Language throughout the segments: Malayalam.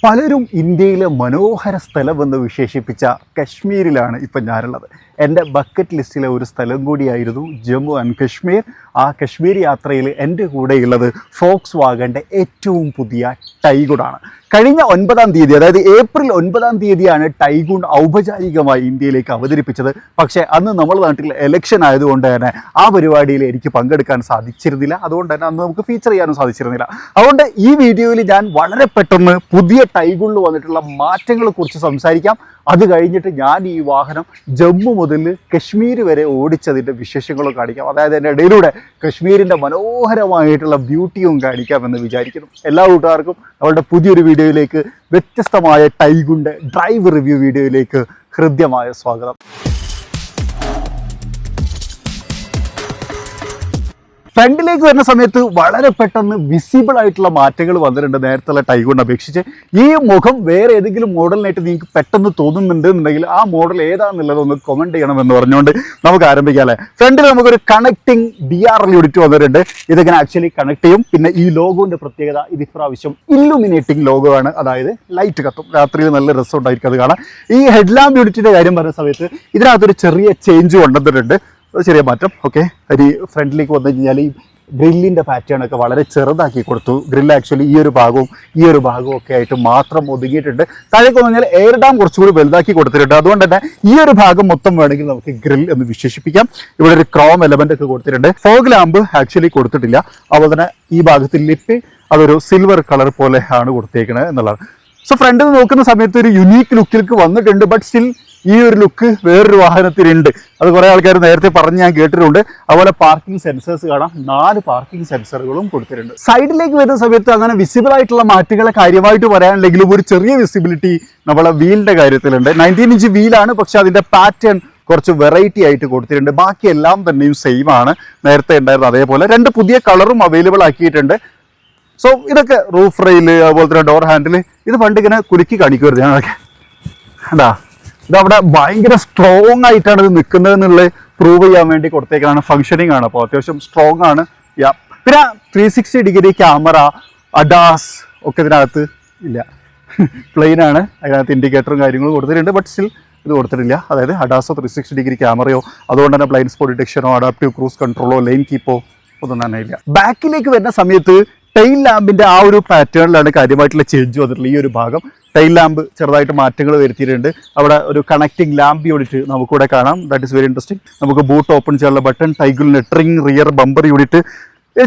പലരും ഇന്ത്യയിലെ മനോഹര സ്ഥലമെന്ന് വിശേഷിപ്പിച്ച കശ്മീരിലാണ് ഇപ്പം ഞാനുള്ളത്. എൻ്റെ ബക്കറ്റ് ലിസ്റ്റിലെ ഒരു സ്ഥലം കൂടിയായിരുന്നു ജമ്മു ആൻഡ് കശ്മീർ. ആ കശ്മീർ യാത്രയിൽ എൻ്റെ കൂടെയുള്ളത് ഫോക്സ് വാഗൻ്റെ ഏറ്റവും പുതിയ ടൈഗുണാണ്. കഴിഞ്ഞ 9-ാം തീയതി, അതായത് ഏപ്രിൽ 9-ാം തീയതിയാണ് ടൈഗുൺ ഔപചാരികമായി ഇന്ത്യയിലേക്ക് അവതരിപ്പിച്ചത്. പക്ഷേ അന്ന് നമ്മുടെ നാട്ടിൽ ഇലക്ഷൻ ആയതുകൊണ്ട് തന്നെ ആ പരിപാടിയിൽ എനിക്ക് പങ്കെടുക്കാൻ സാധിച്ചിരുന്നില്ല. അതുകൊണ്ട് തന്നെ അന്ന് നമുക്ക് ഫീച്ചർ ചെയ്യാനും സാധിച്ചിരുന്നില്ല. അതുകൊണ്ട് ഈ വീഡിയോയിൽ ഞാൻ വളരെ പെട്ടെന്ന് പുതിയ ടൈഗുണിൽ വന്നിട്ടുള്ള മാറ്റങ്ങളെക്കുറിച്ച് സംസാരിക്കാം. അത് കഴിഞ്ഞിട്ട് ഞാൻ ഈ വാഹനം ജമ്മു മുതൽ കശ്മീർ വരെ ഓടിച്ചതിൻ്റെ വിശേഷങ്ങളും കാണിക്കാം. അതായത് എൻ്റെ ഇടയിലൂടെ കശ്മീരിൻ്റെ മനോഹരമായിട്ടുള്ള ബ്യൂട്ടിയും കാണിക്കാമെന്ന് വിചാരിക്കുന്നു. എല്ലാ കൂട്ടുകാർക്കും അവരുടെ പുതിയൊരു വീഡിയോയിലേക്ക്, വ്യത്യസ്തമായ ടൈഗുണിൻ്റെ ഡ്രൈവ് റിവ്യൂ വീഡിയോയിലേക്ക് ഹൃദ്യമായ സ്വാഗതം. ഫ്രണ്ടിലേക്ക് വരുന്ന സമയത്ത് വളരെ പെട്ടെന്ന് വിസിബിൾ ആയിട്ടുള്ള മാറ്റങ്ങൾ വന്നിട്ടുണ്ട് നേരത്തെ ടൈഗുണിനെ അപേക്ഷിച്ച്. ഈ മുഖം വേറെ ഏതെങ്കിലും മോഡലിനായിട്ട് നിങ്ങൾക്ക് പെട്ടെന്ന് തോന്നുന്നുണ്ട് എന്നുണ്ടെങ്കിൽ ആ മോഡൽ ഏതാണെന്നുള്ളത് ഒന്ന് കമൻറ്റ് ചെയ്യണമെന്ന് പറഞ്ഞുകൊണ്ട് നമുക്ക് ആരംഭിക്കാം അല്ലേ. ഫ്രണ്ടിൽ നമുക്കൊരു കണക്റ്റിംഗ് DRL യൂണിറ്റ് വന്നിട്ടുണ്ട്. ഇതിങ്ങനെ ആക്ച്വലി കണക്ട് ചെയ്യും. പിന്നെ ഈ ലോഗോൻ്റെ പ്രത്യേകത, ഇത് ഇപ്രാവശ്യം ഇല്ലുമിനേറ്റിംഗ് ലോഗോ ആണ്. അതായത് ലൈറ്റ് കത്തും, രാത്രിയിൽ നല്ല രസം ഉണ്ടായിരിക്കും അത് കാണാം. ഈ ഹെഡ് ലാമ്പ് യൂണിറ്റിൻ്റെ കാര്യം പറഞ്ഞ സമയത്ത് ഇതിനകത്തൊരു ചെറിയ ചേഞ്ച് കൊണ്ടുവന്നിട്ടുണ്ട്, ചെറിയ മാറ്റം. ഓക്കെ, ഒരു ഫ്രണ്ടിലേക്ക് വന്നു കഴിഞ്ഞാൽ ഈ ഗ്രില്ലിൻ്റെ പാറ്റേൺ ഒക്കെ വളരെ ചെറുതാക്കി കൊടുത്തു. ഗ്രില്ല് ആക്ച്വലി ഈ ഒരു ഭാഗവും ഒക്കെ ആയിട്ട് മാത്രം ഒതുങ്ങിയിട്ടുണ്ട്. താഴേക്ക് വന്നു കഴിഞ്ഞാൽ എയർ ഡാം കുറച്ചുകൂടി വലുതാക്കി കൊടുത്തിട്ടുണ്ട്. അതുകൊണ്ട് തന്നെ ഈ ഒരു ഭാഗം മൊത്തം വേണമെങ്കിൽ നമുക്ക് ഗ്രിൽ എന്ന് വിശേഷിപ്പിക്കാം. ഇവിടെ ഒരു ക്രോം എലമെന്റ് ഒക്കെ കൊടുത്തിട്ടുണ്ട്. ഫോഗ് ലാമ്പ് ആക്ച്വലി കൊടുത്തിട്ടില്ല. അതുപോലെ തന്നെ ഈ ഭാഗത്ത് ലിപ്പ് അതൊരു സിൽവർ കളർ പോലെ ആണ് കൊടുത്തേക്കുന്നത് എന്നുള്ളതാണ്. സോ ഫ്രണ്ടിൽ നിന്ന് നോക്കുന്ന സമയത്ത് ഒരു യുണീക്ക് ലുക്കിലേക്ക് വന്നിട്ടുണ്ട്. ബട്ട് സ്റ്റിൽ ഈ ഒരു ലുക്ക് വേറൊരു വാഹനത്തിനുണ്ട്. അത് കുറേ ആൾക്കാർ നേരത്തെ പറഞ്ഞ് ഞാൻ കേട്ടിട്ടുണ്ട്. അതുപോലെ പാർക്കിംഗ് സെൻസേഴ്സ് കാണാം. 4 പാർക്കിംഗ് സെൻസറുകളും കൊടുത്തിട്ടുണ്ട്. സൈഡിലേക്ക് വരുന്ന സമയത്ത് അങ്ങനെ വിസിബിൾ ആയിട്ടുള്ള മാറ്റങ്ങളെ കാര്യമായിട്ട് പറയാനില്ലെങ്കിലും ഒരു ചെറിയ വിസിബിലിറ്റി നമ്മളെ വീലിൻ്റെ കാര്യത്തിലുണ്ട്. 19 ഇഞ്ച് വീലാണ്, പക്ഷെ അതിൻ്റെ പാറ്റേൺ കുറച്ച് വെറൈറ്റി ആയിട്ട് കൊടുത്തിട്ടുണ്ട്. ബാക്കി എല്ലാം തന്നെയും സെയിം ആണ്, നേരത്തെ ഉണ്ടായിരുന്നത് അതേപോലെ. 2 പുതിയ കളറും അവൈലബിൾ ആക്കിയിട്ടുണ്ട്. സോ ഇതൊക്കെ റൂഫ് റെയില്, അതുപോലെ തന്നെ ഡോർ ഹാൻഡിൽ, ഇത് പണ്ട് ഇങ്ങനെ കുലുക്കി കാണിക്കുമായിരുന്നു ഞാനതൊക്കെ. എന്താ ഇതവിടെ ഭയങ്കര സ്ട്രോങ് ആയിട്ടാണ് ഇത് നിൽക്കുന്നത് എന്നുള്ളത് പ്രൂവ് ചെയ്യാൻ വേണ്ടി കൊടുത്തേക്കാണ്. ഫങ്ഷനിങ് ആണ്, അപ്പോൾ അത്യാവശ്യം സ്ട്രോങ് ആണ്. പിന്നെ 360 ഡിഗ്രി ക്യാമറ, അഡാസ് ഒക്കെ ഇതിനകത്ത് ഇല്ല, പ്ലെയിൻ ആണ്. അതിനകത്ത് ഇൻഡിക്കേറ്ററും കാര്യങ്ങളും കൊടുത്തിട്ടുണ്ട്. ബട്ട് സ്റ്റിൽ ഇത് കൊടുത്തിട്ടില്ല. അതായത് അഡാസോ 360 ഡിഗ്രി ക്യാമറയോ അതുകൊണ്ട് തന്നെ ബ്ലൈൻഡ് സ്പോട്ട് ഡിറ്റക്ഷനോ അഡാപ്റ്റീവ് ക്രൂസ് കൺട്രോളോ ലൈൻ കീപ്പോ ഒന്നും തന്നെ ഇല്ല. ബാക്കിലേക്ക് വരുന്ന സമയത്ത് ടൈൽ ലാമ്പിൻ്റെ ആ ഒരു പാറ്റേണിലാണ് കാര്യമായിട്ടുള്ള ചേഞ്ച് വന്നിട്ടുള്ളത്. ഈ ഒരു ഭാഗം ടൈൽ ലാമ്പ് ചെറുതായിട്ട് മാറ്റങ്ങൾ വരുത്തിയിട്ടുണ്ട്. അവിടെ ഒരു കണക്റ്റിംഗ് ലാമ്പ് യൂണിറ്റ് നമുക്കിവിടെ കാണാം. That is very interesting. നമുക്ക് ബൂട്ട് ഓപ്പൺ ചെയ്യാനുള്ള ബട്ടൺ, ടൈഗുണിന് ട്രിങ് റിയർ ബമ്പർ യൂണിറ്റ്,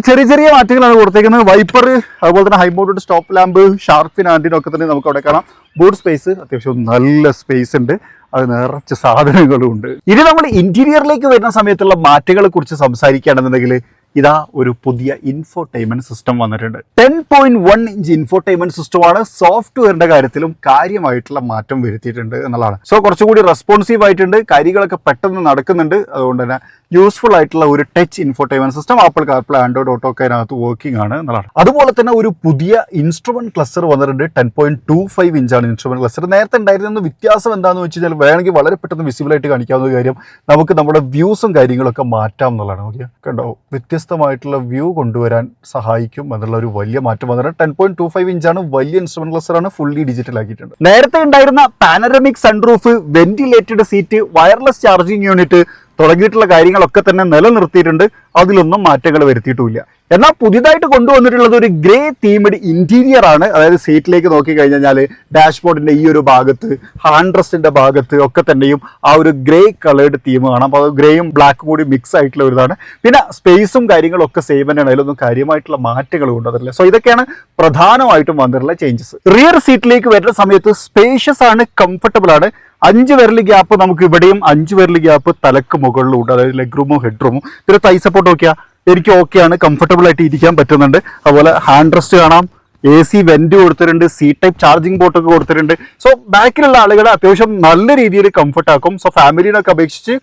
ചെറിയ ചെറിയ മാറ്റങ്ങളാണ് കൊടുത്തേക്കുന്നത്. വൈപ്പർ, അതുപോലെ തന്നെ high mounted stop lamp, shark fin ആൻറ്റിനൊക്കെ തന്നെ നമുക്ക് അവിടെ കാണാം. ബൂട്ട് സ്പേസ് അത്യാവശ്യം നല്ല സ്പേസ് ഉണ്ട്, അത് നിറച്ച് സാധനങ്ങളും ഉണ്ട്. ഇനി നമ്മൾ ഇന്റീരിയറിലേക്ക് വരുന്ന സമയത്തുള്ള മാറ്റങ്ങളെ കുറിച്ച് സംസാരിക്കുകയാണെന്നുണ്ടെങ്കിൽ ഇതാ ഒരു പുതിയ ഇൻഫോടൈൻമെന്റ് സിസ്റ്റം വന്നിട്ടുണ്ട്. 10.1 ഇഞ്ച് ഇൻഫോടൈൻമെന്റ് സിസ്റ്റമാണ്. സോഫ്റ്റ്വെയറിന്റെ കാര്യത്തിലും കാര്യമായിട്ടുള്ള മാറ്റം വരുത്തിയിട്ടുണ്ട് എന്നുള്ളതാണ്. സോ കുറച്ചുകൂടി റെസ്പോൺസീവ് ആയിട്ടുണ്ട്, കാര്യങ്ങളൊക്കെ പെട്ടെന്ന് നടക്കുന്നുണ്ട്. അതുകൊണ്ട് തന്നെ യൂസ്ഫുൾ ആയിട്ടുള്ള ഒരു touch infotainment system. Apple CarPlay, Android auto ഒക്കെ അതിനകത്ത് വർക്കിംഗ് ആണ് എന്നുള്ളതാണ്. അതുപോലെ തന്നെ ഒരു പുതിയ ഇൻസ്ട്രുമെന്റ് ക്ലസ്റ്റർ വന്നിട്ടുണ്ട്. 10.25 ഇഞ്ചാണ് ഇൻസ്ട്രുമെന്റ് ക്ലസ്റ്റർ. നേരത്തെ ഉണ്ടായിരുന്ന വ്യത്യാസം എന്താണെന്ന് വെച്ച് കഴിഞ്ഞാൽ വേണമെങ്കിൽ വളരെ പെട്ടെന്ന് വിസിബിൾ ആയിട്ട് കാണിക്കാവുന്ന കാര്യം, നമുക്ക് നമ്മുടെ വ്യൂസും കാര്യങ്ങളൊക്കെ മാറ്റാം എന്നുള്ളതാണ്. ഓക്കെ, കണ്ടോ, വ്യത്യസ്തമായിട്ടുള്ള വ്യൂ കൊണ്ടുവരാൻ സഹായിക്കും എന്നുള്ള ഒരു വലിയ മാറ്റം വന്നിട്ടുണ്ട്. 10.25 ഇഞ്ചാണ്, വലിയ ഇൻസ്ട്രുമെന്റ് ക്ലസ്റ്റർ ആണ്, ഫുള്ളി ഡിജിറ്റൽ ആക്കിയിട്ടുണ്ട്. നേരത്തെ ഉണ്ടായിരുന്ന panoramic sunroof, ventilated seat, wireless charging unit തുടങ്ങിയിട്ടുള്ള കാര്യങ്ങളൊക്കെ തന്നെ നിലനിർത്തിയിട്ടുണ്ട്. അതിലൊന്നും മാറ്റങ്ങൾ വരുത്തിയിട്ടുമില്ല. എന്നാൽ പുതിയതായിട്ട് കൊണ്ടുവന്നിട്ടുള്ളത് ഒരു ഗ്രേ തീംഡ് ഇന്റീരിയർ ആണ്. അതായത് സീറ്റിലേക്ക് നോക്കി കഴിഞ്ഞാൽ ഡാഷ്ബോർഡിന്റെ ഈ ഒരു ഭാഗത്ത്, ഹാൻഡ് റെസ്റ്റിന്റെ ഭാഗത്ത് ഒക്കെ തന്നെയും ആ ഒരു ഗ്രേ കളേർഡ് തീം കാണാം. അപ്പോൾ അത് ഗ്രേയും ബ്ലാക്കും കൂടി മിക്സ് ആയിട്ടുള്ള ഒരു ഇതാണ്. പിന്നെ സ്പേസും കാര്യങ്ങളും ഒക്കെ സെയിം തന്നെയാണ്, അതിലൊന്നും കാര്യമായിട്ടുള്ള മാറ്റങ്ങൾ കൊണ്ടുവന്നിട്ടില്ല. സോ ഇതൊക്കെയാണ് പ്രധാനമായിട്ടും വന്നിട്ടുള്ള ചേഞ്ചസ്. റിയർ സീറ്റിലേക്ക് വരുന്ന സമയത്ത് സ്പേഷ്യസ് ആണ്, കംഫർട്ടബിൾ ആണ്. 5 വിരൽ ഗ്യാപ്പ് നമുക്ക് ഇവിടെയും, 5 വിരൽ ഗ്യാപ്പ് തലക്ക് മുകളിലും ഉണ്ട്. അതായത് ലെഗ് റൂമും ഹെഡ് റൂമും. പിന്നെ തൈ സപ്പോർട്ട് നോക്കിയാൽ എനിക്ക് ഓക്കെയാണ്, കംഫർട്ടബിൾ ആയിട്ട് ഇരിക്കാൻ പറ്റുന്നുണ്ട്. അതുപോലെ ഹാൻഡ് റെസ്റ്റ് കാണാം, AC വെന്റ് കൊടുത്തിട്ടുണ്ട്, സി ടൈപ്പ് ചാർജിങ് പോർട്ടൊക്കെ കൊടുത്തിട്ടുണ്ട്. സോ ബാക്കിലുള്ള ആളുകളെ അത്യാവശ്യം നല്ല രീതിയിൽ കംഫർട്ട് ആക്കും. സോ ഫാമിലിനൊക്കെ അപേക്ഷിച്ച്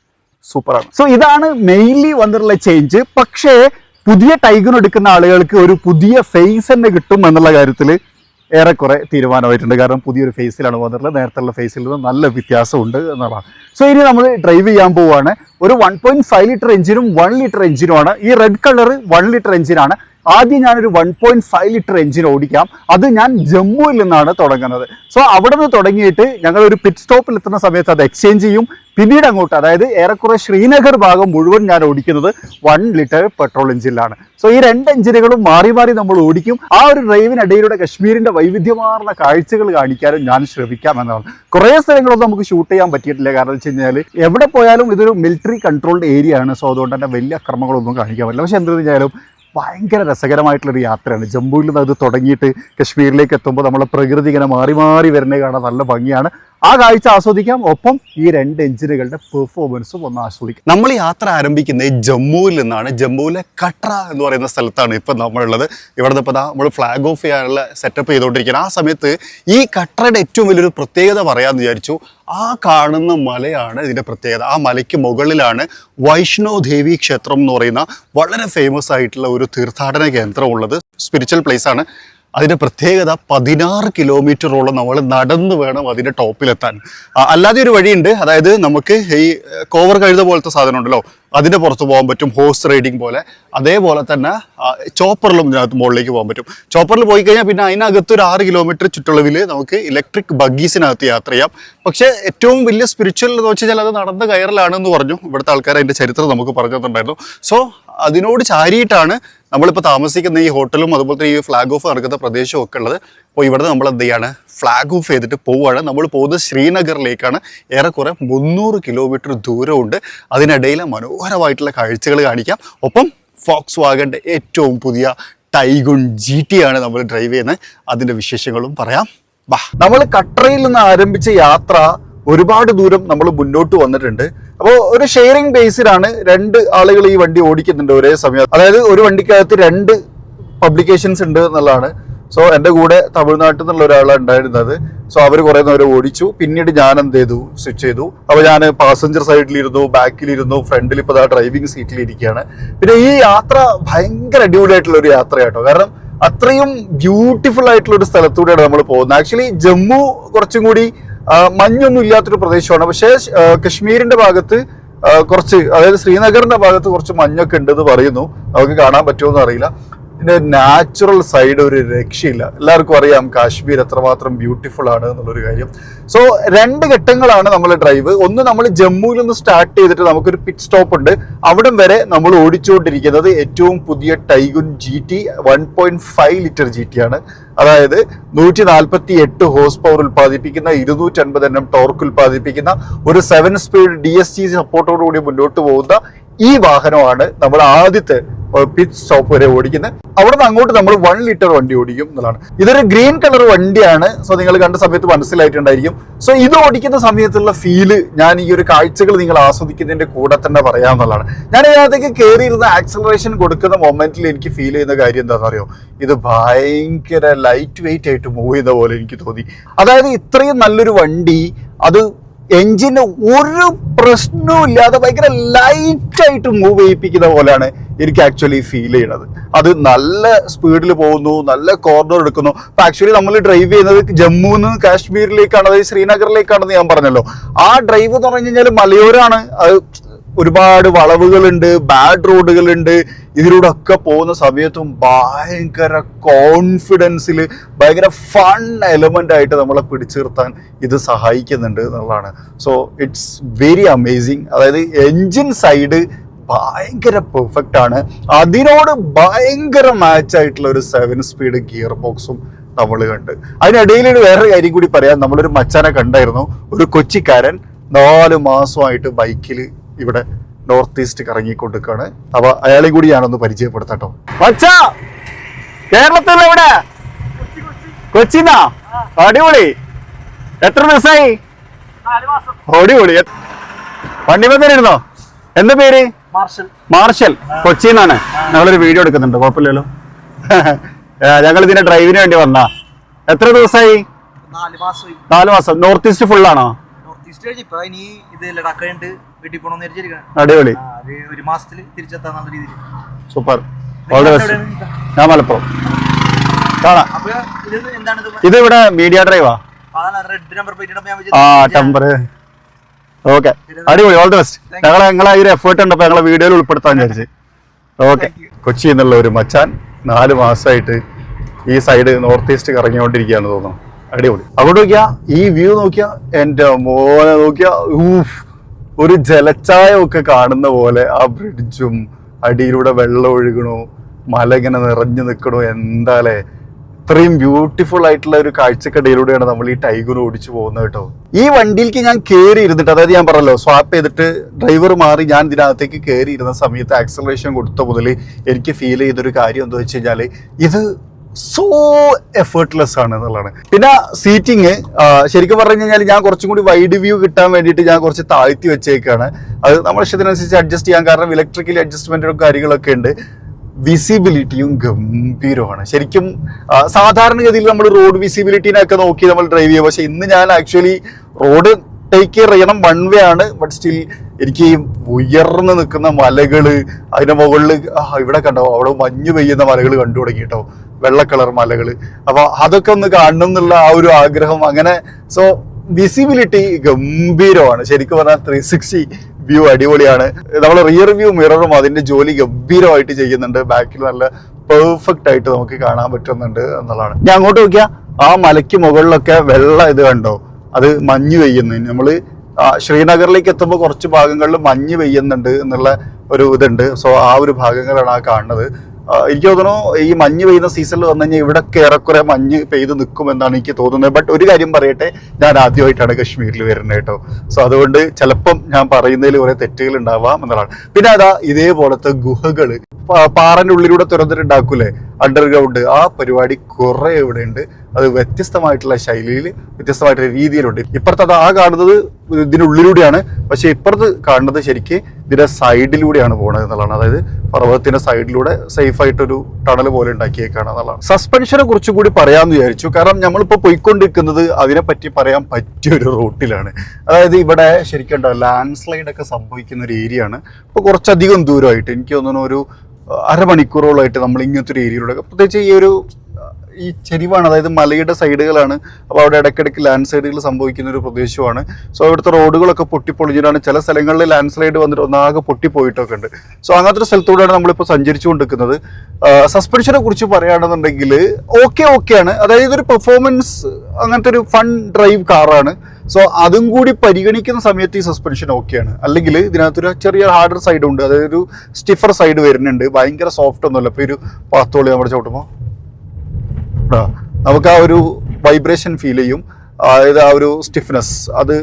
സൂപ്പറാണ്. സോ ഇതാണ് മെയിൻലി വന്നിട്ടുള്ള ചേഞ്ച്. പക്ഷേ പുതിയ ടൈഗുൺ എടുക്കുന്ന ആളുകൾക്ക് ഒരു പുതിയ ഫേസ് തന്നെ കിട്ടും എന്നുള്ള കാര്യത്തിൽ ഏറെക്കുറെ തീരുമാനമായിട്ടുണ്ട്. കാരണം പുതിയൊരു ഫേസിലാണ് വന്നിട്ടുള്ളത്. നേരത്തെ ഫേസിൽ നിന്ന് നല്ല വ്യത്യാസമുണ്ട് എന്നുള്ളതാണ്. സോ ഇനി നമ്മൾ ഡ്രൈവ് ചെയ്യാൻ പോവുകയാണ്. ഒരു 1.5 ലിറ്റർ എഞ്ചിനും 1 ലിറ്റർ എഞ്ചിനുമാണ്. ഈ റെഡ് കളർ 1 ലിറ്റർ എഞ്ചിനാണ്. ആദ്യം ഞാനൊരു 1.5 ലിറ്റർ എഞ്ചിൻ ഓടിക്കാം. അത് ഞാൻ ജമ്മുവിൽ നിന്നാണ് തുടങ്ങുന്നത്. സോ അവിടെ നിന്ന് തുടങ്ങിയിട്ട് ഞങ്ങൾ ഒരു പിറ്റ് സ്റ്റോപ്പിൽ എത്തുന്ന സമയത്ത് അത് എക്സ്ചേഞ്ച് ചെയ്യും. പിന്നീട് അങ്ങോട്ട്, അതായത് ഏറെക്കുറെ ശ്രീനഗർ ഭാഗം മുഴുവൻ ഞാൻ ഓടിക്കുന്നത് 1 ലിറ്റർ പെട്രോൾ എഞ്ചിനിലാണ്. സോ ഈ 2 എഞ്ചിനുകളും മാറി മാറി നമ്മൾ ഓടിക്കും. ആ ഒരു ഡ്രൈവിനിടയിലൂടെ കശ്മീരിന്റെ വൈവിധ്യമാർന്ന കാഴ്ചകൾ കാണിക്കാനും ഞാൻ ശ്രമിക്കാം എന്നാണ്. കുറേ സ്ഥലങ്ങളൊന്നും നമുക്ക് ഷൂട്ട് ചെയ്യാൻ പറ്റിയിട്ടില്ല. കാരണം വെച്ച് കഴിഞ്ഞാൽ എവിടെ പോയാലും ഇതൊരു മിലിറ്ററി കൺട്രോൾഡ് ഏരിയ ആണ്. സോ അതുകൊണ്ട് തന്നെ വലിയ അക്രമങ്ങളൊന്നും കാണിക്കാൻ പറ്റില്ല. പക്ഷെ എന്ത് കഴിഞ്ഞാലും ഭയങ്കര രസകരമായിട്ടുള്ളൊരു യാത്രയാണ്. ജമ്മുവിൽ നിന്ന് അത് തുടങ്ങിയിട്ട് കശ്മീരിലേക്ക് എത്തുമ്പോൾ നമ്മളെ പ്രകൃതി ഇങ്ങനെ മാറി മാറി വരുന്നത് കാണാൻ നല്ല ഭംഗിയാണ്. ആ കാഴ്ച ആസ്വദിക്കാം, ഒപ്പം ഈ 2 എഞ്ചിനുകളുടെ പെർഫോമൻസും ഒന്ന് ആസ്വദിക്കാം. നമ്മൾ യാത്ര ആരംഭിക്കുന്നത് ജമ്മുവിൽ നിന്നാണ്. ജമ്മുവിലെ കട്ര എന്ന് പറയുന്ന സ്ഥലത്താണ് ഇപ്പം നമ്മളുള്ളത്. ഇവിടെ ഇപ്പോൾ നമ്മൾ ഫ്ലാഗ് ഓഫ് ചെയ്യാനുള്ള സെറ്റപ്പ് ചെയ്തുകൊണ്ടിരിക്കുകയാണ്. ആ സമയത്ത് ഈ കട്രയുടെ ഏറ്റവും വലിയൊരു പ്രത്യേകത പറയാമെന്ന് വിചാരിച്ചു. ആ കാണുന്ന മലയാണ് ഇതിൻ്റെ പ്രത്യേകത. ആ മലയ്ക്ക് മുകളിലാണ് വൈഷ്ണോ ദേവി ക്ഷേത്രം എന്ന് പറയുന്ന വളരെ ഫേമസ് ആയിട്ടുള്ള ഒരു തീർത്ഥാടന കേന്ദ്രം ഉള്ളത്. സ്പിരിച്വൽ പ്ലേസ് ആണ്. അതിൻ്റെ പ്രത്യേകത 16 കിലോമീറ്ററോളം നമ്മൾ നടന്ന് വേണം അതിൻ്റെ ടോപ്പിലെത്താൻ. അല്ലാതെ ഒരു വഴിയുണ്ട്. അതായത് നമുക്ക് ഈ കോവർ കഴുത പോലത്തെ സാധനം ഉണ്ടല്ലോ, അതിൻ്റെ പുറത്ത് പോകാൻ പറ്റും. ഹോഴ്സ് റൈഡിങ് പോലെ. അതേപോലെ തന്നെ ചോപ്പറിലും ഇതിനകത്ത് മുകളിലേക്ക് പോകാൻ പറ്റും. ചോപ്പറിൽ പോയി കഴിഞ്ഞാൽ പിന്നെ അതിനകത്ത് ഒരു 6 കിലോമീറ്റർ ചുറ്റളവിൽ നമുക്ക് ഇലക്ട്രിക് ബഗ്ഗീസിനകത്ത് യാത്ര ചെയ്യാം. പക്ഷേ ഏറ്റവും വലിയ സ്പിരിച്വൽ എന്ന് വെച്ച് കഴിഞ്ഞാൽ അത് നടന്ന് കയറലാണെന്ന് പറഞ്ഞു. ഇവിടുത്തെ ആൾക്കാർ അതിൻ്റെ ചരിത്രം നമുക്ക് പറഞ്ഞു തന്നിട്ടുണ്ടായിരുന്നു. സോ അതിനോട് ചാരിയിട്ടാണ് നമ്മളിപ്പോൾ താമസിക്കുന്ന ഈ ഹോട്ടലും അതുപോലത്തെ ഈ ഫ്ലാഗ് ഓഫ് നടക്കുന്ന പ്രദേശവും ഒക്കെ ഉള്ളത്. അപ്പോൾ ഇവിടെ നമ്മൾ എന്ത് ചെയ്യാണ്, ഫ്ലാഗ് ഓഫ് ചെയ്തിട്ട് പോവുകയാണ്. നമ്മൾ പോകുന്നത് ശ്രീനഗറിലേക്കാണ്. ഏറെക്കുറെ 300 കിലോമീറ്റർ ദൂരമുണ്ട്. അതിനിടയിലെ മനോഹരമായിട്ടുള്ള കാഴ്ചകൾ കാണിക്കാം. ഒപ്പം ഫോക്സ് വാഗൻ്റെ ഏറ്റവും പുതിയ ടൈഗുൺ GT ആണ് നമ്മൾ ഡ്രൈവ് ചെയ്യുന്നത്. അതിൻ്റെ വിശേഷങ്ങളും പറയാം. ബാ, നമ്മൾ കട്രയിൽ നിന്ന് ആരംഭിച്ച യാത്ര ഒരുപാട് ദൂരം നമ്മൾ മുന്നോട്ട് വന്നിട്ടുണ്ട്. അപ്പോൾ ഒരു ഷെയറിംഗ് ബേസിലാണ് 2 ആളുകൾ ഈ വണ്ടി ഓടിക്കുന്നുണ്ട് ഒരേ സമയം. അതായത് ഒരു വണ്ടിക്കകത്ത് 2 പബ്ലിക്കേഷൻസ് ഉണ്ട് എന്നുള്ളതാണ്. സോ എൻ്റെ കൂടെ തമിഴ്നാട്ടിൽ നിന്നുള്ള ഒരാളാണ് ഉണ്ടായിരുന്നത്. സോ അവർ കുറേ നേരം ഓടിച്ചു. പിന്നീട് ഞാൻ എന്ത് ചെയ്തു, സ്വിച്ച് ചെയ്തു. അപ്പോൾ ഞാൻ പാസഞ്ചർ സൈഡിലിരുന്നു, ബാക്കിലിരുന്നു, ഫ്രണ്ടിൽ ഇപ്പോൾ ഡ്രൈവിംഗ് സീറ്റിലിരിക്കുകയാണ്. പിന്നെ ഈ യാത്ര ഭയങ്കര അടിപൊളിയായിട്ടുള്ള ഒരു യാത്രയാട്ടോ. കാരണം അത്രയും ബ്യൂട്ടിഫുൾ ആയിട്ടുള്ള ഒരു സ്ഥലത്തൂടെയാണ് നമ്മൾ പോകുന്നത്. ആക്ച്വലി ജമ്മു കുറച്ചും കൂടി മഞ്ഞൊന്നും ഇല്ലാത്തൊരു പ്രദേശമാണ്. പക്ഷേ കശ്മീരിന്റെ ഭാഗത്ത് കുറച്ച്, അതായത് ശ്രീനഗറിന്റെ ഭാഗത്ത് കുറച്ച് മഞ്ഞൊക്കെ ഉണ്ടെന്ന് പറയുന്നു. നമുക്ക് കാണാൻ പറ്റുമോ അറിയില്ല. ഇതിന്റെ നാച്ചുറൽ സൈഡ് ഒരു രക്ഷയില്ല. എല്ലാവർക്കും അറിയാം കാശ്മീർ എത്രമാത്രം ബ്യൂട്ടിഫുൾ ആണ് എന്നുള്ളൊരു കാര്യം. സോ 2 ഘട്ടങ്ങളാണ് നമ്മൾ ഡ്രൈവ്. ഒന്ന്, നമ്മൾ ജമ്മുവിൽ നിന്ന് സ്റ്റാർട്ട് ചെയ്തിട്ട് നമുക്കൊരു പിറ്റ് സ്റ്റോപ്പ് ഉണ്ട്. അവിടം വരെ നമ്മൾ ഓടിച്ചുകൊണ്ടിരിക്കുന്നത് ഏറ്റവും പുതിയ ടൈഗുൺ GT 1.5 ലിറ്റർ GT ആണ്. അതായത് 148 ഹോഴ്സ് പവർ ഉൽപ്പാദിപ്പിക്കുന്ന, 250 Nm ടോർക്ക് ഉൽപ്പാദിപ്പിക്കുന്ന ഒരു 7 സ്പീഡ് DSG സപ്പോർട്ടോടുകൂടി മുന്നോട്ട് പോകുന്ന ഈ വാഹനമാണ് നമ്മൾ ആദ്യത്തെ പിറ്റ് സ്റ്റോപ്പ് വരെ ഓടിക്കുന്നത്. അവിടെ നിന്ന് അങ്ങോട്ട് നമ്മൾ 1 ലിറ്റർ വണ്ടി ഓടിക്കും എന്നുള്ളതാണ്. ഇതൊരു ഗ്രീൻ കളർ വണ്ടിയാണ്. സോ നിങ്ങൾ കണ്ട സമയത്ത് മനസ്സിലായിട്ടുണ്ടായിരിക്കും. സോ ഇത് ഓടിക്കുന്ന സമയത്തുള്ള ഫീല് ഞാൻ ഈ ഒരു കാഴ്ചകൾ നിങ്ങൾ ആസ്വദിക്കുന്നതിന്റെ കൂടെ തന്നെ പറയാമെന്നുള്ളതാണ്. ഞാൻ ഇതിനകത്തേക്ക് കയറിയിരുന്ന ആക്സലറേഷൻ കൊടുക്കുന്ന മൊമെന്റിൽ എനിക്ക് ഫീൽ ചെയ്യുന്ന കാര്യം എന്താണെന്ന് അറിയോ, ഇത് ഭയങ്കര ലൈറ്റ് വെയിറ്റ് ആയിട്ട് മൂവ് ചെയ്യുന്ന പോലെ എനിക്ക് തോന്നി. അതായത് ഇത്രയും നല്ലൊരു വണ്ടി, അത് എഞ്ചിന് ഒരു പ്രശ്നവും ഇല്ലാതെ ഭയങ്കര ലൈറ്റായിട്ട് മൂവ് ചെയ്യിപ്പിക്കുന്ന പോലെയാണ് എനിക്ക് ആക്ച്വലി ഫീൽ ചെയ്യണത്. അത് നല്ല സ്പീഡിൽ പോകുന്നു, നല്ല കോർണർ എടുക്കുന്നു. അപ്പൊ ആക്ച്വലി നമ്മൾ ഡ്രൈവ് ചെയ്യുന്നത് ജമ്മുന്ന് കാശ്മീരിലേക്കാണ്, അതായത് ശ്രീനഗറിലേക്കാണെന്ന് ഞാൻ പറഞ്ഞല്ലോ. ആ ഡ്രൈവ് എന്ന് പറഞ്ഞു കഴിഞ്ഞാൽ മലയോരാണ്. അത് ഒരുപാട് വളവുകളുണ്ട്, ബാഡ് റോഡുകളുണ്ട്. ഇതിലൂടെ ഒക്കെ പോകുന്ന സമയത്തും ഭയങ്കര കോൺഫിഡൻസിൽ, ഭയങ്കര ഫൺ എലമെന്റ് ആയിട്ട് നമ്മളെ പിടിച്ചു നിർത്താൻ ഇത് സഹായിക്കുന്നുണ്ട് എന്നുള്ളതാണ്. So it's very amazing. അതായത് എൻജിൻ സൈഡ് ഭയങ്കര പെർഫെക്റ്റ് ആണ്. അതിനോട് ഭയങ്കര മാച്ച് ആയിട്ടുള്ള ഒരു 7 സ്പീഡ് ഗിയർ ബോക്സും നമ്മൾ കണ്ട്. അതിനിടയിൽ വേറൊരു കാര്യം കൂടി പറയാം. നമ്മളൊരു മച്ചാനെ കണ്ടായിരുന്നു, ഒരു കൊച്ചിക്കാരൻ 4 മാസമായിട്ട് ബൈക്കിൽ ഇവിടെ നോർത്ത് ഈസ്റ്റ് കറങ്ങിക്കൊണ്ടിരിക്കുകയാണ്. അപ്പൊ അയാളെയും കൂടി ഞാനൊന്ന് പരിചയപ്പെടുത്താട്ടോ. മച്ചാ, കേരളത്തിൽ എവിടെ? കൊച്ചിന്നാ? അടിപൊളി. എത്ര ദിവസമായി? അടിപൊളി. വണ്ടി വന്നിരുന്നോ? എന്താ പേര്? മാർഷൽ. കൊച്ചിന്നാണ്. ഞങ്ങളൊരു വീഡിയോ എടുക്കുന്നുണ്ട്, കുഴപ്പമില്ലല്ലോ. ഞങ്ങൾ ഇതിന്റെ ഡ്രൈവിന് വേണ്ടി വന്നാ. എത്ര ദിവസമായി? 4 മാസം. നോർത്ത് ഈസ്റ്റ് ഫുൾ ആണോ? അടിപൊളി. ഒരു മാസത്തിൽ തിരിച്ചെത്താന്നുള്ള രീതിയിൽ. സൂപ്പർ. ഞാൻ മലപ്പുറം. കാണാം. ഇത് ഇവിടെ മീഡിയ ഡ്രൈവാ. ടെമ്പർ. ഓക്കെ, അടിപൊളി. All the best. ഞങ്ങളെ ഒരു എഫേർട്ട് ഉണ്ട്, അപ്പൊ ഞങ്ങളെ വീഡിയോയിൽ ഉൾപ്പെടുത്താൻ വിചാരിച്ച്. ഓക്കെ. കൊച്ചി എന്നുള്ള ഒരു മച്ചാൻ 4 മാസമായിട്ട് ഈ സൈഡ് നോർത്ത് ഈസ്റ്റ് കറങ്ങിക്കൊണ്ടിരിക്കുകയാണ് തോന്നുന്നു. അടിപൊളി. അവിടെ നോക്കിയാ ഈ വ്യൂ നോക്കിയാ, എൻ്റെ മോനെ നോക്കിയാ, ഒരു ജലച്ചായ ഒക്കെ കാണുന്ന പോലെ ആ ബ്രിഡ്ജും അടിയിലൂടെ വെള്ളം ഒഴുകണു, മല ഇങ്ങനെ നിറഞ്ഞു നിൽക്കണു. എന്താലേ, ഇത്രയും ബ്യൂട്ടിഫുൾ ആയിട്ടുള്ള ഒരു കാഴ്ചക്കടയിലൂടെയാണ് നമ്മൾ ഈ ടൈഗർ ഓടിച്ചു പോകുന്നത് കേട്ടോ. ഈ വണ്ടിയിലേക്ക് ഞാൻ കയറി ഇരുന്നിട്ട്, അതായത് ഞാൻ പറഞ്ഞല്ലോ സ്വാപ്പ് ചെയ്തിട്ട് ഡ്രൈവർ മാറി ഞാൻ ഇതിനകത്തേക്ക് കയറി ഇരുന്ന സമയത്ത് ആക്സലറേഷൻ കൊടുത്ത മുതൽ എനിക്ക് ഫീൽ ചെയ്തൊരു കാര്യം എന്താ വെച്ച് കഴിഞ്ഞാൽ ഇത് സോ എഫേർട്ട്ലെസ് ആണ് എന്നുള്ളതാണ്. പിന്നെ സീറ്റിങ് ശരിക്കും പറഞ്ഞു കഴിഞ്ഞാൽ ഞാൻ കുറച്ചും കൂടി വൈഡ് വ്യൂ കിട്ടാൻ വേണ്ടിയിട്ട് ഞാൻ കുറച്ച് താഴ്ത്തി വെച്ചേക്കാണ്. അത് നമ്മുടെ ഇഷ്ടത്തിനനുസരിച്ച് അഡ്ജസ്റ്റ് ചെയ്യാൻ, കാരണം ഇലക്ട്രിക്കലി അഡ്ജസ്റ്റ്മെന്റും കാര്യങ്ങളൊക്കെ ഉണ്ട്. വിസിബിലിറ്റിയും ഗംഭീരമാണ് ശരിക്കും. സാധാരണഗതിയിൽ നമ്മൾ റോഡ് വിസിബിലിറ്റിനൊക്കെ നോക്കി നമ്മൾ ഡ്രൈവ് ചെയ്യും. പക്ഷെ ഇന്ന് ഞാൻ ആക്ച്വലി റോഡ് ടേക്ക് കെയർ ചെയ്യണം, വൺ വേ ആണ്. ബട്ട് സ്റ്റിൽ എനിക്ക് ഈ ഉയർന്നു നിൽക്കുന്ന മലകള്, അതിന്റെ മുകളിൽ ഇവിടെ കണ്ടോ, അവിടെ മഞ്ഞ് പെയ്യുന്ന മലകൾ കണ്ടു തുടങ്ങി കേട്ടോ, വെള്ള കളർ മലകള്. അപ്പൊ അതൊക്കെ ഒന്ന് കാണണം എന്നുള്ള ആ ഒരു ആഗ്രഹം അങ്ങനെ. സോ വിസിബിലിറ്റി ഗംഭീരമാണ് ശരിക്കും പറഞ്ഞാൽ. 360 വ്യൂ അടിപൊളിയാണ്. നമ്മൾ റിയർ വ്യൂ മിററും അതിന്റെ ജോലി ഗംഭീരമായിട്ട് ചെയ്യുന്നുണ്ട്. ബാക്കിൽ നല്ല പെർഫെക്റ്റ് ആയിട്ട് നമുക്ക് കാണാൻ പറ്റുന്നുണ്ട് എന്നുള്ളതാണ്. ഞാൻ അങ്ങോട്ട് നോക്കിയാൽ ആ മലയ്ക്ക് മുകളിലൊക്കെ വെള്ള ഇത് കണ്ടോ, അത് മഞ്ഞ് പെയ്യുന്നു. നമ്മള് ശ്രീനഗറിലേക്ക് എത്തുമ്പോൾ കുറച്ച് ഭാഗങ്ങളിൽ മഞ്ഞ് പെയ്യുന്നുണ്ട് എന്നുള്ള ഒരു ഇതുണ്ട്. സോ ആ ഒരു ഭാഗങ്ങളാണ് ആ കാണുന്നത്. എനിക്ക് തോന്നുന്നു ഈ മഞ്ഞ് പെയ്യുന്ന സീസണിൽ വന്നു കഴിഞ്ഞാൽ ഇവിടെ ഏറെക്കുറെ മഞ്ഞ് പെയ്ത് നിൽക്കുമെന്നാണ് എനിക്ക് തോന്നുന്നത്. ബട്ട് ഒരു കാര്യം പറയട്ടെ, ഞാൻ ആദ്യമായിട്ടാണ് കശ്മീരിൽ വരുന്നത് കേട്ടോ. സോ അതുകൊണ്ട് ചിലപ്പം ഞാൻ പറയുന്നതിൽ കുറെ തെറ്റുകൾ ഉണ്ടാവാം എന്നുള്ളതാണ്. പിന്നെ അതാ ഇതേപോലത്തെ ഗുഹകള് പാറന്റെ ഉള്ളിലൂടെ തുറന്നിട്ടുണ്ടാക്കൂലേ അണ്ടർഗ്രൗണ്ട്, ആ പരിപാടി കുറെ ഇവിടെ ഉണ്ട്. അത് വ്യത്യസ്തമായിട്ടുള്ള ശൈലിയിൽ വ്യത്യസ്തമായിട്ടുള്ള രീതിയിലുണ്ട്. ഇപ്പുറത്ത് അത് ആ കാണുന്നത് ഇതിനുള്ളിലൂടെയാണ്, പക്ഷെ ഇപ്പുറത്ത് കാണുന്നത് ശരിക്ക് ഇതിന്റെ സൈഡിലൂടെയാണ് പോകുന്നത് എന്നുള്ളതാണ്. അതായത് പർവ്വതത്തിന്റെ സൈഡിലൂടെ സേഫ് ആയിട്ടൊരു ടണൽ പോലെ ഉണ്ടാക്കിയേക്കാണ് എന്നുള്ളതാണ്. സസ്പെൻഷനെ കുറിച്ചും കൂടി പറയാമെന്ന് വിചാരിച്ചു. കാരണം നമ്മളിപ്പോൾ പോയിക്കൊണ്ടിരിക്കുന്നത് അതിനെപ്പറ്റി പറയാൻ പറ്റിയൊരു റൂട്ടിലാണ്. അതായത് ഇവിടെ ശരിക്കും ലാൻഡ് സ്ലൈഡ് ഒക്കെ സംഭവിക്കുന്ന ഒരു ഏരിയ ആണ്. ഇപ്പോൾ കുറച്ചധികം ദൂരമായിട്ട് എനിക്ക് തോന്നുന്നു ഒരു അരമണിക്കൂറോളമായിട്ട് നമ്മൾ ഇങ്ങനത്തെ ഒരു ഏരിയയിലൂടെ, പ്രത്യേകിച്ച് ഈ ചെരിവാണ്, അതായത് മലയുടെ സൈഡുകളാണ്. അപ്പോൾ അവിടെ ഇടയ്ക്കിടയ്ക്ക് ലാൻഡ് സ്ലൈഡുകൾ സംഭവിക്കുന്ന ഒരു പ്രദേശമാണ്. സോ ഇവിടുത്തെ റോഡുകളൊക്കെ പൊട്ടിപ്പൊളിഞ്ഞിട്ടാണ്. ചില സ്ഥലങ്ങളിൽ ലാൻഡ് സ്ലൈഡ് വന്നിട്ട് ഒന്നാകെ പൊട്ടിപ്പോയിട്ടൊക്കെ ഉണ്ട്. സോ അങ്ങനത്തെ ഒരു സ്ഥലത്തൂടെയാണ് നമ്മളിപ്പോൾ സഞ്ചരിച്ചു കൊണ്ടിരിക്കുന്നത്. സസ്പെൻഷനെ കുറിച്ച് പറയുകയാണെന്നുണ്ടെങ്കിൽ ഓക്കെയാണ്. അതായത് ഇതൊരു പെർഫോമൻസ്, അങ്ങനത്തെ ഒരു ഫൺ ഡ്രൈവ് കാറാണ്. സോ അതും കൂടി പരിഗണിക്കുന്ന സമയത്ത് ഈ സസ്പെൻഷൻ ഓക്കെയാണ്. അല്ലെങ്കിൽ ഇതിനകത്തൊരു ചെറിയ ഹാർഡർ സൈഡ് ഉണ്ട്, അതായത് ഒരു സ്റ്റിഫർ സൈഡ് വരുന്നുണ്ട്. ഭയങ്കര സോഫ്റ്റ് ഒന്നുമല്ല. ഇപ്പോൾ ഒരു പാത്തോളി നമ്മുടെ ചവിട്ടുമ്പോൾ നമുക്ക് ആ ഒരു വൈബ്രേഷൻ ഫീൽ ചെയ്യും. അതായത് ആ ഒരു സ്റ്റിഫ്നെസ്, അത്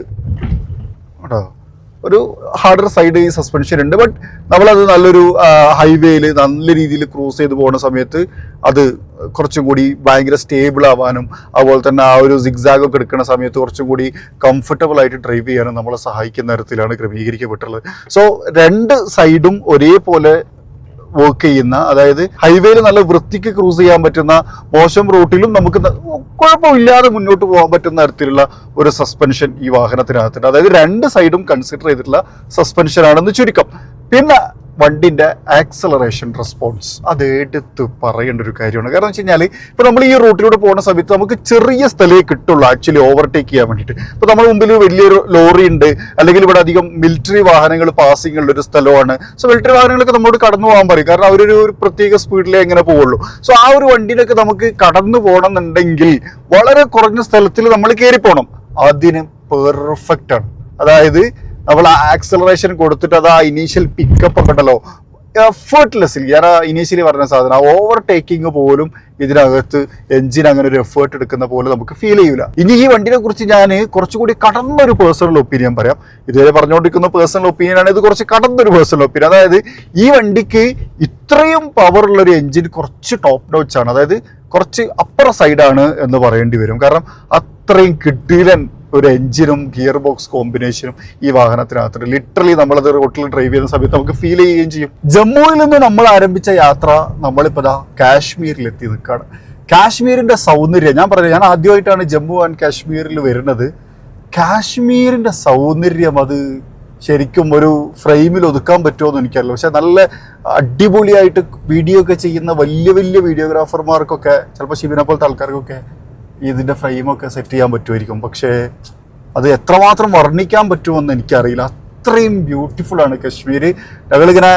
ഒരു ഹാർഡർ സൈഡ് ഈ സസ്പെൻഷൻ ഉണ്ട്. ബട്ട് നമ്മളത് നല്ലൊരു ഹൈവേയിൽ നല്ല രീതിയിൽ ക്രൂസ് ചെയ്ത് പോകുന്ന സമയത്ത് അത് കുറച്ചും കൂടി ഭയങ്കര സ്റ്റേബിൾ ആവാനും അതുപോലെ തന്നെ ആ ഒരു സിഗ്സാഗ് ഒക്കെ എടുക്കുന്ന സമയത്ത് കുറച്ചും കൂടി കംഫർട്ടബിൾ ആയിട്ട് ഡ്രൈവ് ചെയ്യാനും നമ്മളെ സഹായിക്കുന്ന തരത്തിലാണ് ക്രമീകരിക്കപ്പെട്ടുള്ളത്. സോ രണ്ട് സൈഡും ഒരേപോലെ വർക്ക് ചെയ്യുന്ന, അതായത് ഹൈവേയിൽ നല്ല വൃത്തിക്ക് ക്രൂസ് ചെയ്യാൻ പറ്റുന്ന, മോശം റൂട്ടിലും നമുക്ക് കുഴപ്പമില്ലാതെ മുന്നോട്ട് പോകാൻ പറ്റുന്ന തരത്തിലുള്ള ഒരു സസ്പെൻഷൻ ഈ വാഹനത്തിനകത്തുണ്ട്. അതായത് രണ്ട് സൈഡും കൺസിഡർ ചെയ്തിട്ടുള്ള സസ്പെൻഷൻ ആണെന്ന് ചുരുക്കം. പിന്നെ വണ്ടിന്റെ ആക്സലറേഷൻ റെസ്പോൺസ് അത് എടുത്ത് പറയേണ്ട ഒരു കാര്യമാണ്. കാരണം വെച്ച് കഴിഞ്ഞാൽ ഇപ്പൊ നമ്മൾ ഈ റൂട്ടിലൂടെ പോകുന്ന സമയത്ത് നമുക്ക് ചെറിയ സ്ഥലമേ കിട്ടുള്ളൂ ആക്ച്വലി ഓവർടേക്ക് ചെയ്യാൻ വേണ്ടിയിട്ട്. ഇപ്പൊ നമ്മുടെ മുമ്പിൽ വലിയൊരു ലോറി ഉണ്ട്, അല്ലെങ്കിൽ ഇവിടെ അധികം മിലിറ്ററി വാഹനങ്ങൾ പാസിംഗ് ഉള്ള ഒരു സ്ഥലമാണ്. സോ മിലിറ്ററി വാഹനങ്ങളൊക്കെ നമ്മളോട് കടന്നു പോകാൻ പറയും, കാരണം അവരൊരു പ്രത്യേക സ്പീഡിലേ എങ്ങനെ പോവുള്ളൂ. സോ ആ ഒരു വണ്ടിയിലൊക്കെ നമുക്ക് കടന്നു പോകണം എന്നുണ്ടെങ്കിൽ വളരെ കുറഞ്ഞ സ്ഥലത്തിൽ നമ്മൾ കയറി പോകണം. അതിന് പെർഫെക്റ്റ് ആണ്. അതായത് നമ്മൾ ആക്സലറേഷൻ കൊടുത്തിട്ട് അത് ആ ഇനീഷ്യൽ പിക്കപ്പ് ഒക്കെ ഉണ്ടല്ലോ, എഫേർട്ട്ലെസ്സിൽ, ഞാൻ ഇനീഷ്യലി പറഞ്ഞ സാധനം ഓവർടേക്കിംഗ് പോലും ഇതിനകത്ത് എഞ്ചിൻ അങ്ങനെ ഒരു എഫേർട്ട് എടുക്കുന്ന പോലെ നമുക്ക് ഫീൽ ചെയ്യൂല. ഇനി ഈ വണ്ടിനെ കുറിച്ച് ഞാൻ കുറച്ചുകൂടി കടന്നൊരു പേഴ്സണൽ ഒപ്പീനിയൻ പറയാം. ഇതുവരെ പറഞ്ഞുകൊണ്ടിരിക്കുന്ന പേഴ്സണൽ ഒപ്പീനിയൻ ആണ്, ഇത് കുറച്ച് കടന്നൊരു പേഴ്സണൽ ഒപ്പീനിയൻ. അതായത് ഈ വണ്ടിക്ക് ഇത്രയും പവറുള്ള ഒരു എഞ്ചിൻ കുറച്ച് ടോപ്പ് നോച്ച് ആണ്, അതായത് കുറച്ച് അപ്പർ സൈഡാണ് എന്ന് പറയേണ്ടി വരും. കാരണം അത്രയും കിടിലൻ ഒരു എഞ്ചിനും ഗിയർ ബോക്സ് കോമ്പിനേഷനും ഈ വാഹനത്തിനകത്തുണ്ട്. ലിറ്ററലി നമ്മളത് റോട്ടിൽ ഡ്രൈവ് ചെയ്യുന്ന സമയത്ത് നമുക്ക് ഫീൽ ചെയ്യുകയും ചെയ്യും. ജമ്മുവിൽ നിന്ന് നമ്മൾ ആരംഭിച്ച യാത്ര നമ്മളിപ്പോൾ കാശ്മീരിലെത്തി നിൽക്കുകയാണ്. കാശ്മീരിന്റെ സൗന്ദര്യം ഞാൻ പറയാം, ഞാൻ ആദ്യമായിട്ടാണ് ജമ്മു ആൻഡ് കാശ്മീരിൽ വരുന്നത്. കാശ്മീരിന്റെ സൗന്ദര്യം അത് ശരിക്കും ഒരു ഫ്രെയിമിൽ ഒതുക്കാൻ പറ്റുമോ എന്ന് എനിക്കറിയില്ല. പക്ഷെ നല്ല അടിപൊളിയായിട്ട് വീഡിയോ ഒക്കെ ചെയ്യുന്ന വലിയ വലിയ വീഡിയോഗ്രാഫർമാർക്കൊക്കെ, ചിലപ്പോൾ ശിവനെ പോലത്തെ ആൾക്കാർക്കൊക്കെ ഇതിൻ്റെ ഫ്രെയിമൊക്കെ സെറ്റ് ചെയ്യാൻ പറ്റുമായിരിക്കും. പക്ഷേ അത് എത്രമാത്രം വർണ്ണിക്കാൻ പറ്റുമെന്ന് എനിക്കറിയില്ല. അത്രയും ബ്യൂട്ടിഫുൾ ആണ് കാശ്മീർ. ഞങ്ങളിങ്ങനെ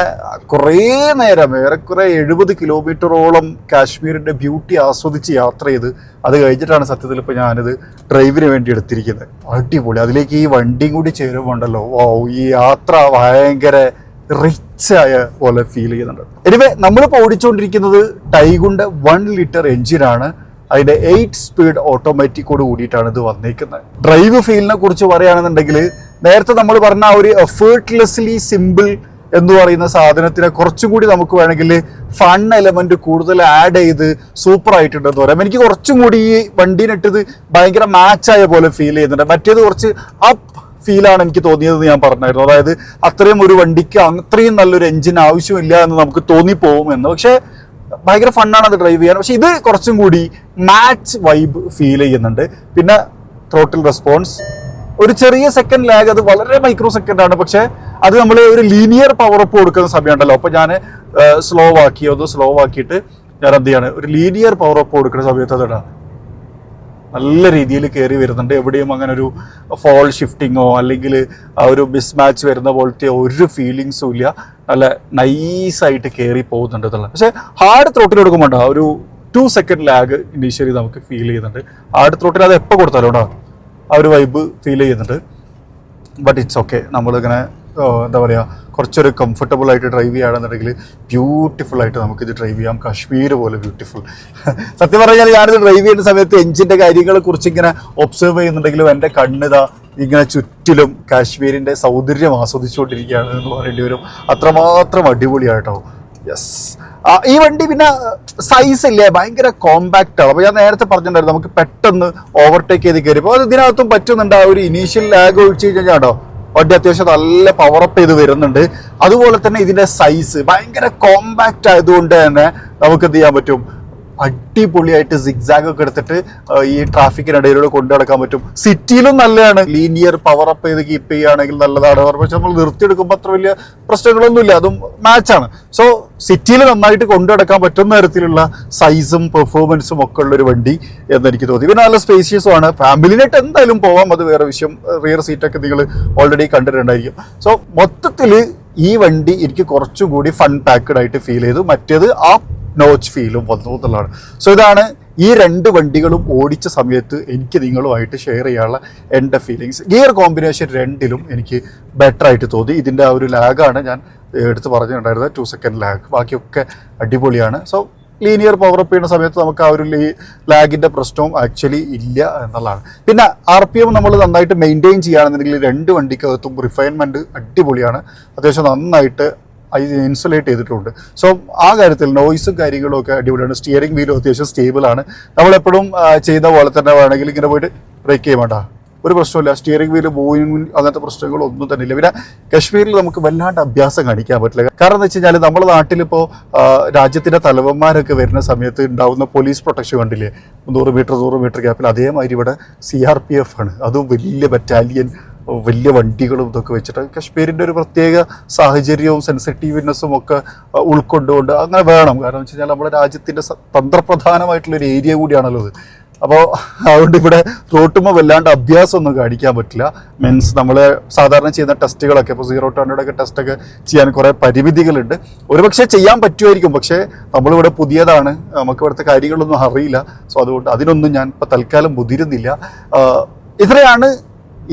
കുറേ നേരം ഏറെക്കുറെ 70 കിലോമീറ്ററോളം കാശ്മീരിൻ്റെ ബ്യൂട്ടി ആസ്വദിച്ച് യാത്ര ചെയ്ത് അത് കഴിഞ്ഞിട്ടാണ് സത്യത്തിൽ ഇപ്പോൾ ഞാനിത് ഡ്രൈവിന് വേണ്ടി എടുത്തിരിക്കുന്നത്. അടിപൊളി. അതിലേക്ക് ഈ വണ്ടിയും കൂടി ചേരുമ്പോണ്ടല്ലോ, ഓ ഈ യാത്ര ഭയങ്കര റിച്ചായ പോലെ ഫീൽ ചെയ്യുന്നുണ്ട്. എനിവേ നമ്മളിപ്പോൾ ഓടിച്ചുകൊണ്ടിരിക്കുന്നത് ടൈഗുണ്ട് 1 ലിറ്റർ എഞ്ചിനാണ്. അതിൻ്റെ 8 സ്പീഡ് ഓട്ടോമാറ്റിക്കോട് കൂടിയിട്ടാണ് ഇത് വന്നേക്കുന്നത്. ഡ്രൈവ് ഫീലിനെ കുറിച്ച് പറയുകയാണെന്നുണ്ടെങ്കിൽ നേരത്തെ നമ്മൾ പറഞ്ഞ ഒരു എഫേർട്ട്ലെസ്ലി സിമ്പിൾ എന്ന് പറയുന്ന സാധനത്തിനെ കുറച്ചും കൂടി നമുക്ക് വേണമെങ്കിൽ ഫൺ എലമെന്റ് കൂടുതൽ ആഡ് ചെയ്ത് സൂപ്പർ ആയിട്ടുണ്ടെന്ന് പറയാം. എനിക്ക് കുറച്ചും കൂടി ഈ വണ്ടീനിട്ടത് ഭയങ്കര മാച്ചായ പോലെ ഫീൽ ചെയ്യുന്നുണ്ട്. മറ്റേത് കുറച്ച് അപ്പ് ഫീലാണ് എനിക്ക് തോന്നിയത് ഞാൻ പറഞ്ഞായിരുന്നു. അതായത് അത്രയും ഒരു വണ്ടിക്ക് അത്രയും നല്ലൊരു എഞ്ചിൻ ആവശ്യമില്ല എന്ന് നമുക്ക് തോന്നിപ്പോവും എന്ന്. പക്ഷേ ഭയങ്കര ഫണ്ണാണ് അത് ഡ്രൈവ് ചെയ്യാൻ. പക്ഷെ ഇത് കുറച്ചും കൂടി മാച്ച് വൈബ് ഫീൽ ചെയ്യുന്നുണ്ട്. പിന്നെ ത്രോട്ടിൽ റെസ്പോൺസ് ഒരു ചെറിയ സെക്കൻഡ് ലാഗ്, അത് വളരെ മൈക്രോ സെക്കൻഡ് ആണ്. പക്ഷെ അത് നമ്മൾ ഒരു ലീനിയർ പവർ അപ്പ് കൊടുക്കുന്ന സമയമുണ്ടല്ലോ, അപ്പോൾ ഞാൻ സ്ലോ ആക്കിയിട്ട് ഞാൻ എന്ത് ചെയ്യാണ്, ഒരു ലീനിയർ പവർ അപ്പ് കൊടുക്കുന്ന സമയത്ത് അതിടാം നല്ല രീതിയിൽ കയറി വരുന്നുണ്ട്. എവിടെയും അങ്ങനെ ഒരു ഫോൾ ഷിഫ്റ്റിങ്ങോ അല്ലെങ്കിൽ ആ ഒരു മിസ്മാച്ച് വരുന്ന പോലത്തെ ഒരു ഫീലിങ്സും ഇല്ല. നല്ല നൈസായിട്ട് കയറി പോകുന്നുണ്ട് എന്നുള്ളത്. പക്ഷേ ഹാർഡ് ത്രോട്ടിൽ കൊടുക്കുമ്പോണ്ടോ ഒരു 2 സെക്കൻഡ് ലാഗ് ഇനീഷ്യലി നമുക്ക് ഫീൽ ചെയ്യുന്നുണ്ട്. ഹാർഡ് ത്രോട്ടിൽ അത് എപ്പോൾ കൊടുത്താലും ഉണ്ടോ ആ ഒരു വൈബ് ഫീൽ ചെയ്യുന്നുണ്ട്. But it's okay. നമ്മളിങ്ങനെ എന്താ പറയുക, കുറച്ചൊരു കംഫർട്ടബിൾ ആയിട്ട് ഡ്രൈവ് ചെയ്യുകയാണെന്നുണ്ടെങ്കിൽ ബ്യൂട്ടിഫുൾ ആയിട്ട് നമുക്കിത് ഡ്രൈവ് ചെയ്യാം. കാശ്മീർ പോലെ ബ്യൂട്ടിഫുൾ. സത്യം പറഞ്ഞാൽ ഞാനിത് ഡ്രൈവ് ചെയ്യുന്ന സമയത്ത് എഞ്ചിൻ്റെ കാര്യങ്ങളെ കുറിച്ച് ഇങ്ങനെ ഒബ്സർവ് ചെയ്യുന്നുണ്ടെങ്കിലും എൻ്റെ കണ്ണിതാ ഇങ്ങനെ ചുറ്റിലും കാശ്മീരിൻ്റെ സൗന്ദര്യം ആസ്വദിച്ചുകൊണ്ടിരിക്കുകയാണ് എന്ന് പറയേണ്ടി വരും. അത്രമാത്രം അടിപൊളിയായിട്ടോ. യെസ്. ഈ വണ്ടി പിന്നെ സൈസ് ഇല്ലേ, ഭയങ്കര കോമ്പാക്റ്റ് ആണ്. അപ്പോൾ ഞാൻ നേരത്തെ പറഞ്ഞിട്ടുണ്ടായിരുന്നു നമുക്ക് പെട്ടെന്ന് ഓവർടേക്ക് ചെയ്ത് കയറി. അപ്പോൾ അത് ഇതിനകത്തും പറ്റുന്നുണ്ട്. ആ ഒരു ഇനീഷ്യൽ ലാഗ് ഒഴിച്ച് കഴിഞ്ഞാൽ കേട്ടോ വണ്ടി അത്യാവശ്യം നല്ല പവറപ്പ് ചെയ്ത് വരുന്നുണ്ട്. അതുപോലെ തന്നെ ഇതിൻ്റെ സൈസ് ഭയങ്കര കോമ്പാക്റ്റ് ആയതുകൊണ്ട് തന്നെ നമുക്ക് എന്ത് ചെയ്യാൻ പറ്റും, അടിപൊളിയായിട്ട് സിഗ്സാഗ് ഒക്കെ എടുത്തിട്ട് ഈ ട്രാഫിക്കിനിടയിലൂടെ കൊണ്ടു നടക്കാൻ പറ്റും. സിറ്റിയിലും നല്ലതാണ്. ലീനിയർ പവർ അപ്പ് ചെയ്ത് കീപ്പ് ചെയ്യുകയാണെങ്കിൽ നല്ലതാണ്. പക്ഷെ നമ്മൾ നിർത്തിയെടുക്കുമ്പോൾ അത്ര വലിയ പ്രശ്നങ്ങളൊന്നുമില്ല, അതും മാച്ചാണ്. സോ സിറ്റിയിൽ നന്നായിട്ട് കൊണ്ടു നടക്കാൻ പറ്റുന്ന തരത്തിലുള്ള സൈസും പെർഫോമൻസും ഒക്കെ ഉള്ളൊരു വണ്ടി എന്നെനിക്ക് തോന്നി. പിന്നെ നല്ല സ്പേഷ്യസും ആണ്. ഫാമിലിനായിട്ട് എന്തായാലും പോവാം, അത് വേറെ വിഷയം. റിയർ സീറ്റൊക്കെ നിങ്ങൾ ഓൾറെഡി കണ്ടിട്ടുണ്ടായിരിക്കും. സോ മൊത്തത്തിൽ ഈ വണ്ടി എനിക്ക് കുറച്ചുകൂടി ഫൺ പാക്ക്ഡ് ആയിട്ട് ഫീൽ ചെയ്തു. മറ്റേത് ആ നോച്ച് ഫീലും വന്നു എന്നുള്ളതാണ്. സോ ഇതാണ് ഈ 2 വണ്ടികളും ഓടിച്ച സമയത്ത് എനിക്ക് നിങ്ങളുമായിട്ട് ഷെയർ ചെയ്യാനുള്ള എൻ്റെ ഫീലിങ്സ്. ഗിയർ കോമ്പിനേഷൻ 2ലും എനിക്ക് ബെറ്റർ ആയിട്ട് തോന്നി. ഇതിൻ്റെ ആ ഒരു ലാഗാണ് ഞാൻ എടുത്ത് പറഞ്ഞിട്ടുണ്ടായിരുന്നത്, 2 സെക്കൻഡ് ലാഗ്. ബാക്കിയൊക്കെ അടിപൊളിയാണ്. സോ ലീനിയർ പവർ അപ്പ് ചെയ്യുന്ന സമയത്ത് നമുക്ക് ആ ഒരു ലാഗിൻ്റെ പ്രശ്നവും ആക്ച്വലി ഇല്ല എന്നുള്ളതാണ്. പിന്നെ RPM നമ്മൾ നന്നായിട്ട് മെയിൻറ്റെയിൻ ചെയ്യുകയാണെന്നുണ്ടെങ്കിൽ 2 വണ്ടിക്കകത്തും റിഫൈൻമെൻറ്റ് അടിപൊളിയാണ്. അത്യാവശ്യം നന്നായിട്ട് ഇൻസുലേറ്റ് ചെയ്തിട്ടുണ്ട്. സോ ആ കാര്യത്തിൽ നോയ്സും കാര്യങ്ങളും ഒക്കെ അടിപൊളിയാണ്. സ്റ്റിയറിംഗ് വീലും അത്യാവശ്യം സ്റ്റേബിളാണ്. നമ്മളെപ്പോഴും ചെയ്യുന്ന പോലെ തന്നെ വേണമെങ്കിൽ ഇങ്ങനെ പോയിട്ട് ബ്രേക്ക് ചെയ്യാൻ വേണ്ട, ഒരു പ്രശ്നമില്ല. സ്റ്റിയറിംഗ് വീല് മൂവിങ് അങ്ങനത്തെ പ്രശ്നങ്ങളൊന്നും തന്നെ ഇല്ല. പിന്നെ കാശ്മീരിൽ നമുക്ക് വല്ലാണ്ട് അഭ്യാസം കാണിക്കാൻ പറ്റില്ല. കാരണം എന്ന് വെച്ച് കഴിഞ്ഞാൽ നമ്മുടെ നാട്ടിലിപ്പോൾ രാജ്യത്തിൻ്റെ തലവന്മാരൊക്കെ വരുന്ന സമയത്ത് ഉണ്ടാകുന്ന പോലീസ് പ്രൊട്ടക്ഷൻ കണ്ടില്ലേ, 100 മീറ്റർ ഗ്യാപ്പിൽ. അതേമാതിരി ഇവിടെ CRPF ആണ്. അതും വലിയ ബറ്റാലിയൻ, വലിയ വണ്ടികളും ഇതൊക്കെ വെച്ചിട്ട് കാശ്മീരിൻ്റെ ഒരു പ്രത്യേക സാഹചര്യവും സെൻസിറ്റീവ്നെസ്സും ഒക്കെ ഉൾക്കൊണ്ടുകൊണ്ട് അങ്ങനെ വേണം. കാരണം വെച്ച് കഴിഞ്ഞാൽ നമ്മുടെ രാജ്യത്തിൻ്റെ തന്ത്രപ്രധാനമായിട്ടുള്ളൊരു ഏരിയ കൂടിയാണല്ലോ ഇത്. അപ്പോൾ അതുകൊണ്ട് ഇവിടെ റോട്ടുമ്പോൾ വല്ലാണ്ട് അഭ്യാസമൊന്നും കാണിക്കാൻ പറ്റില്ല. മീൻസ് നമ്മൾ സാധാരണ ചെയ്യുന്ന ടെസ്റ്റുകളൊക്കെ ഇപ്പോൾ 0 to 100 ഒക്കെ ടെസ്റ്റൊക്കെ ചെയ്യാൻ കുറേ പരിമിതികളുണ്ട്. ഒരുപക്ഷെ ചെയ്യാൻ പറ്റുമായിരിക്കും, പക്ഷേ നമ്മളിവിടെ പുതിയതാണ്, നമുക്ക് ഇവിടുത്തെ കാര്യങ്ങളൊന്നും അറിയില്ല. സോ അതുകൊണ്ട് അതിനൊന്നും ഞാൻ ഇപ്പോൾ തൽക്കാലം മുതിരുന്നില്ല. ഇത്രയാണ്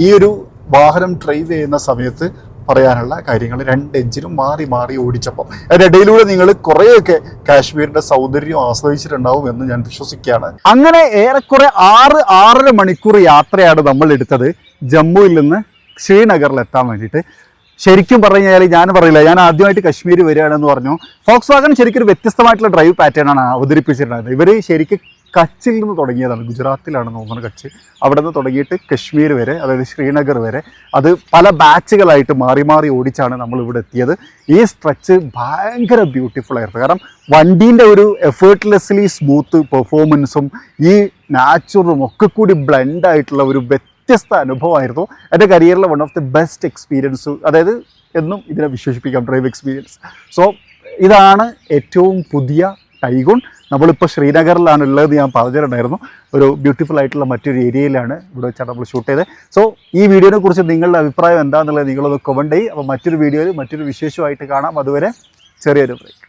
ഈ ഒരു വാഹനം ഡ്രൈവ് ചെയ്യുന്ന സമയത്ത് പറയാനുള്ള കാര്യങ്ങൾ. 2 എഞ്ചിനും മാറി മാറി ഓടിച്ചപ്പോൾ അതിനിടയിലൂടെ നിങ്ങൾ കുറേയൊക്കെ കാശ്മീരിന്റെ സൗന്ദര്യം ആസ്വദിച്ചിട്ടുണ്ടാവും എന്ന് ഞാൻ വിശ്വസിക്കുകയാണ്. അങ്ങനെ ഏറെക്കുറെ 6-6.5 മണിക്കൂർ യാത്രയാണ് നമ്മൾ എടുത്തത് ജമ്മുവിൽ നിന്ന് ശ്രീനഗറിൽ എത്താൻ വേണ്ടിയിട്ട്. ശരിക്കും പറഞ്ഞു കഴിഞ്ഞാൽ ഞാൻ ആദ്യമായിട്ട് കാശ്മീർ വരികയാണെന്ന് പറഞ്ഞു. ഫോക്സ്വാഗൺ ശരിക്കും ഒരു വ്യത്യസ്തമായിട്ടുള്ള ഡ്രൈവ് പാറ്റേൺ ആണ് അവതരിപ്പിച്ചിട്ടുണ്ടായിരുന്നത്. ഇവർ ശരിക്കും കച്ചിൽ നിന്ന് തുടങ്ങിയതാണ്. ഗുജറാത്തിലാണെന്ന് തോന്നുന്നത് കച്ച്. അവിടെ നിന്ന് തുടങ്ങിയിട്ട് കശ്മീർ വരെ, അതായത് ശ്രീനഗർ വരെ, അത് പല ബാച്ചുകളായിട്ട് മാറി മാറി ഓടിച്ചാണ് നമ്മൾ ഇവിടെ എത്തിയത്. ഈ സ്ട്രെച്ച് ഭയങ്കര ബ്യൂട്ടിഫുൾ ആയിരുന്നു. കാരണം വണ്ടീൻ്റെ ഒരു എഫേർട്ട്ലെസ്ലി സ്മൂത്ത് പെർഫോമൻസും ഈ നാച്ചുറലും ഒക്കെ കൂടി ബ്ലെൻഡ് ആയിട്ടുള്ള ഒരു വ്യത്യസ്ത അനുഭവമായിരുന്നു. എൻ്റെ കരിയറിലെ one of the best experience, അതായത് എന്നും ഇതിനെ വിശേഷിപ്പിക്കാം ഡ്രൈവ് എക്സ്പീരിയൻസ്. സോ ഇതാണ് ഏറ്റവും പുതിയ ടൈഗോൺ നമ്മളിപ്പോൾ ശ്രീനഗറിലാണ് ഉള്ളത് ഞാൻ പറഞ്ഞിട്ടുണ്ടായിരുന്നു. ഒരു ബ്യൂട്ടിഫുൾ ആയിട്ടുള്ള മറ്റൊരു ഏരിയയിലാണ് ഇവിടെ വെച്ചാണ് നമ്മൾ ഷൂട്ട് ചെയ്തത്. സോ ഈ വീഡിയോനെ കുറിച്ച് നിങ്ങളുടെ അഭിപ്രായം എന്താണെന്നുള്ളത് നിങ്ങളൊന്ന് കമൻറ്റ് ചെയ്യും. അപ്പോൾ മറ്റൊരു വീഡിയോയിൽ മറ്റൊരു വിശേഷമായിട്ട് കാണാം. അതുവരെ ചെറിയൊരു ബ്രേക്ക്.